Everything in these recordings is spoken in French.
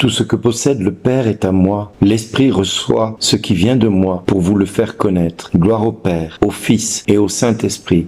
Tout ce que possède le Père est à moi. L'Esprit reçoit ce qui vient de moi pour vous le faire connaître. Gloire au Père, au Fils et au Saint-Esprit.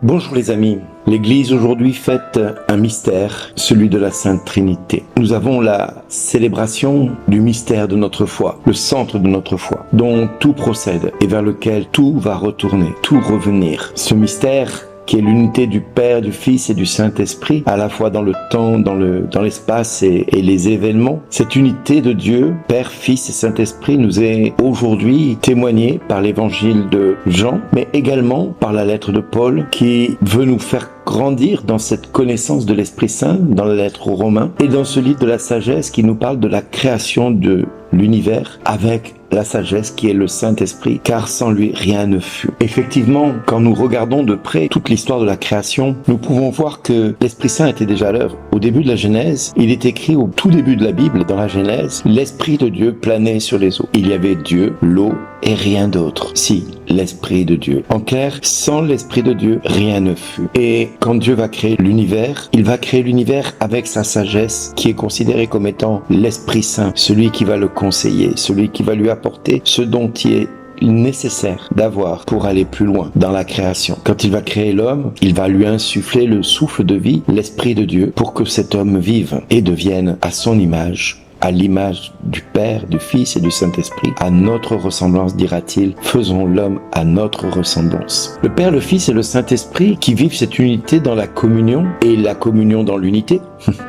Bonjour les amis, l'Église aujourd'hui fête un mystère, celui de la Sainte Trinité. Nous avons la célébration du mystère de notre foi, le centre de notre foi, dont tout procède et vers lequel tout va retourner, tout revenir. Ce mystère qui est l'unité du Père, du Fils et du Saint-Esprit, à la fois dans le temps, dans l'espace et les événements. Cette unité de Dieu, Père, Fils et Saint-Esprit, nous est aujourd'hui témoignée par l'évangile de Jean, mais également par la lettre de Paul, qui veut nous faire grandir dans cette connaissance de l'Esprit Saint, dans la lettre aux Romains, et dans ce livre de la sagesse qui nous parle de la création de l'univers avec la sagesse qui est le Saint-Esprit, car sans lui rien ne fut. Effectivement, quand nous regardons de près toute l'histoire de la création, nous pouvons voir que l'Esprit Saint était déjà à l'œuvre. Au début de la Genèse, il est écrit au tout début de la Bible, dans la Genèse, l'Esprit de Dieu planait sur les eaux. Il y avait Dieu, l'eau et rien d'autre. Si, l'Esprit de Dieu. En clair, sans l'Esprit de Dieu, rien ne fut. Et quand Dieu va créer l'univers, il va créer l'univers avec sa sagesse, qui est considérée comme étant l'Esprit Saint, celui qui va le conseiller, celui qui va lui apporter ce dont il est nécessaire d'avoir pour aller plus loin dans la création. Quand il va créer l'homme, il va lui insuffler le souffle de vie, l'Esprit de Dieu, pour que cet homme vive et devienne à son image, à l'image du Père, du Fils et du Saint-Esprit, à notre ressemblance, dira-t-il, faisons l'homme à notre ressemblance. Le Père, le Fils et le Saint-Esprit qui vivent cette unité dans la communion et la communion dans l'unité.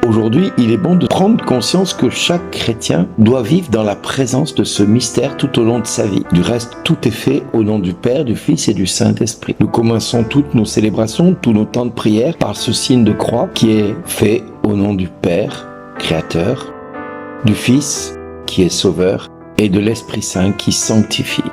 Aujourd'hui, il est bon de prendre conscience que chaque chrétien doit vivre dans la présence de ce mystère tout au long de sa vie. Du reste, tout est fait au nom du Père, du Fils et du Saint-Esprit. Nous commençons toutes nos célébrations, tous nos temps de prière par ce signe de croix qui est fait au nom du Père, Créateur, du Fils qui est Sauveur et de l'Esprit Saint qui sanctifie.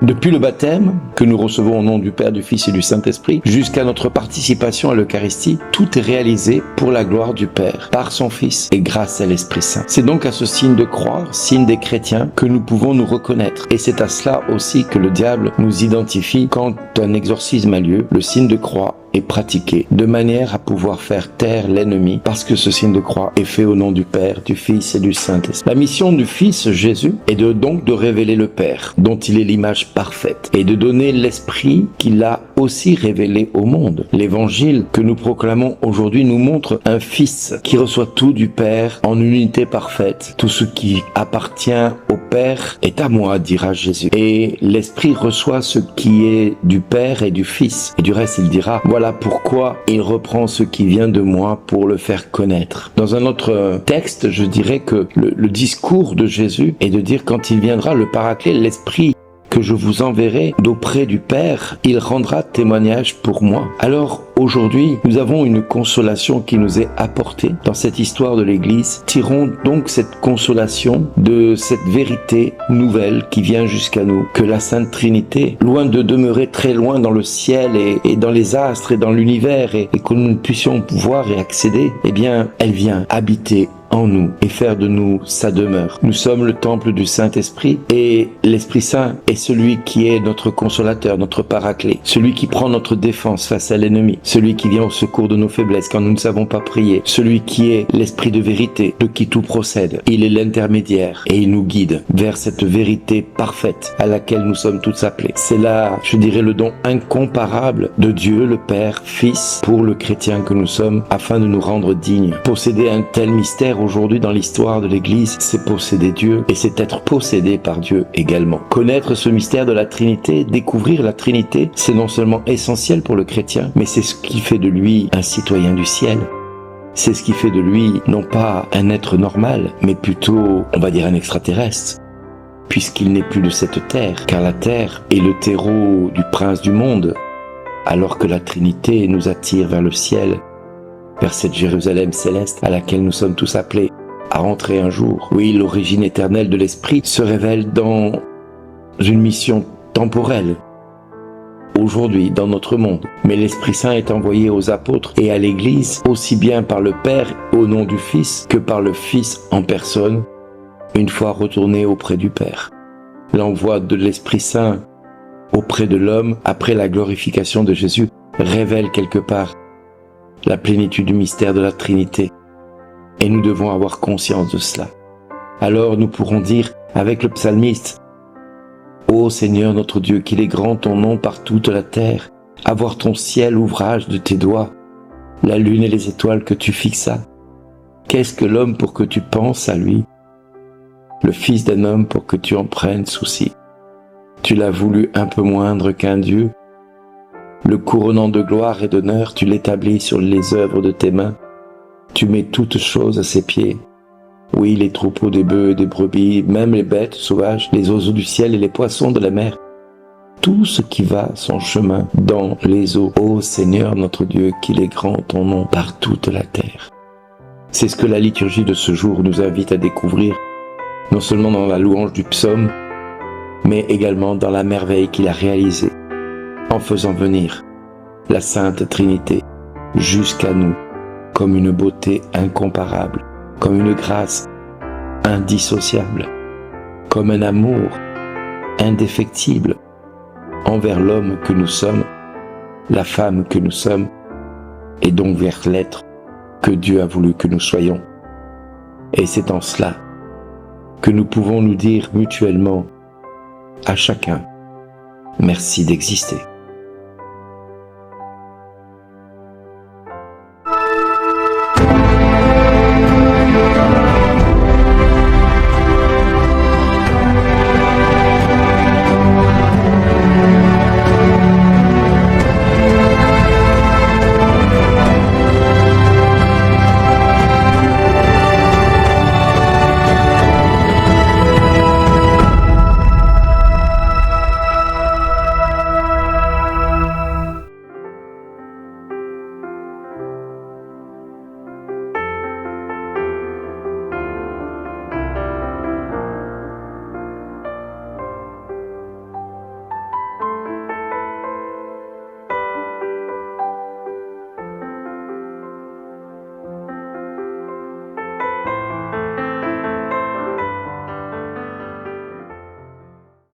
Depuis le baptême que nous recevons au nom du Père, du Fils et du Saint-Esprit, jusqu'à notre participation à l'Eucharistie, tout est réalisé pour la gloire du Père, par son Fils et grâce à l'Esprit Saint. C'est donc à ce signe de croix, signe des chrétiens, que nous pouvons nous reconnaître. Et c'est à cela aussi que le diable nous identifie quand un exorcisme a lieu, le signe de croix est pratiqué, de manière à pouvoir faire taire l'ennemi, parce que ce signe de croix est fait au nom du Père, du Fils et du Saint-Esprit. La mission du Fils, Jésus, est donc de révéler le Père, dont il est l'image parfaite, et de donner l'Esprit qu'il a aussi révélé au monde. L'évangile que nous proclamons aujourd'hui nous montre un Fils qui reçoit tout du Père en unité parfaite. Tout ce qui appartient au Père est à moi, dira Jésus. Et l'Esprit reçoit ce qui est du Père et du Fils. Et du reste, il dira, voilà pourquoi il reprend ce qui vient de moi pour le faire connaître. Dans un autre texte, je dirais que le discours de Jésus est de dire quand il viendra le Paraclet, l'Esprit que je vous enverrai d'auprès du Père, il rendra témoignage pour moi. Alors aujourd'hui, nous avons une consolation qui nous est apportée dans cette histoire de l'Église. Tirons donc cette consolation de cette vérité nouvelle qui vient jusqu'à nous, que la Sainte Trinité, loin de demeurer très loin dans le ciel et dans les astres et dans l'univers et que nous ne puissions voir et accéder, eh bien, elle vient habiter en nous et faire de nous sa demeure. Nous sommes le temple du Saint-Esprit et l'Esprit Saint est celui qui est notre consolateur, notre paraclet, celui qui prend notre défense face à l'ennemi, celui qui vient au secours de nos faiblesses quand nous ne savons pas prier, celui qui est l'Esprit de vérité, de qui tout procède. Il est l'intermédiaire et il nous guide vers cette vérité parfaite à laquelle nous sommes tous appelés. C'est là, je dirais, le don incomparable de Dieu, le Père, Fils, pour le chrétien que nous sommes, afin de nous rendre dignes. Posséder un tel mystère aujourd'hui dans l'histoire de l'Église, c'est posséder Dieu et c'est être possédé par Dieu également. Connaître ce mystère de la Trinité, découvrir la Trinité, c'est non seulement essentiel pour le chrétien, mais c'est ce qui fait de lui un citoyen du ciel. C'est ce qui fait de lui non pas un être normal, mais plutôt, on va dire, un extraterrestre, puisqu'il n'est plus de cette terre, car la terre est le terreau du prince du monde, alors que la Trinité nous attire vers le ciel vers cette Jérusalem céleste à laquelle nous sommes tous appelés à rentrer un jour. Oui, l'origine éternelle de l'Esprit se révèle dans une mission temporelle, aujourd'hui, dans notre monde. Mais l'Esprit Saint est envoyé aux apôtres et à l'Église, aussi bien par le Père au nom du Fils que par le Fils en personne, une fois retourné auprès du Père. L'envoi de l'Esprit Saint auprès de l'homme, après la glorification de Jésus, révèle quelque part la plénitude du mystère de la Trinité. Et nous devons avoir conscience de cela. Alors nous pourrons dire avec le psalmiste: Ô Seigneur notre Dieu, qu'il est grand ton nom par toute la terre, à voir ton ciel, ouvrage de tes doigts, la lune et les étoiles que tu fixas. Qu'est-ce que l'homme pour que tu penses à lui? Le fils d'un homme pour que tu en prennes souci. Tu l'as voulu un peu moindre qu'un Dieu. Le couronnant de gloire et d'honneur, tu l'établis sur les œuvres de tes mains. Tu mets toutes choses à ses pieds. Oui, les troupeaux des bœufs et des brebis, même les bêtes sauvages, les oiseaux du ciel et les poissons de la mer. Tout ce qui va son chemin dans les eaux. Ô Seigneur notre Dieu, qu'il est grand ton nom par toute la terre. C'est ce que la liturgie de ce jour nous invite à découvrir, non seulement dans la louange du psaume, mais également dans la merveille qu'il a réalisée, en faisant venir la Sainte Trinité jusqu'à nous, comme une beauté incomparable, comme une grâce indissociable, comme un amour indéfectible envers l'homme que nous sommes, la femme que nous sommes, et donc vers l'être que Dieu a voulu que nous soyons. Et c'est en cela que nous pouvons nous dire mutuellement à chacun: merci d'exister.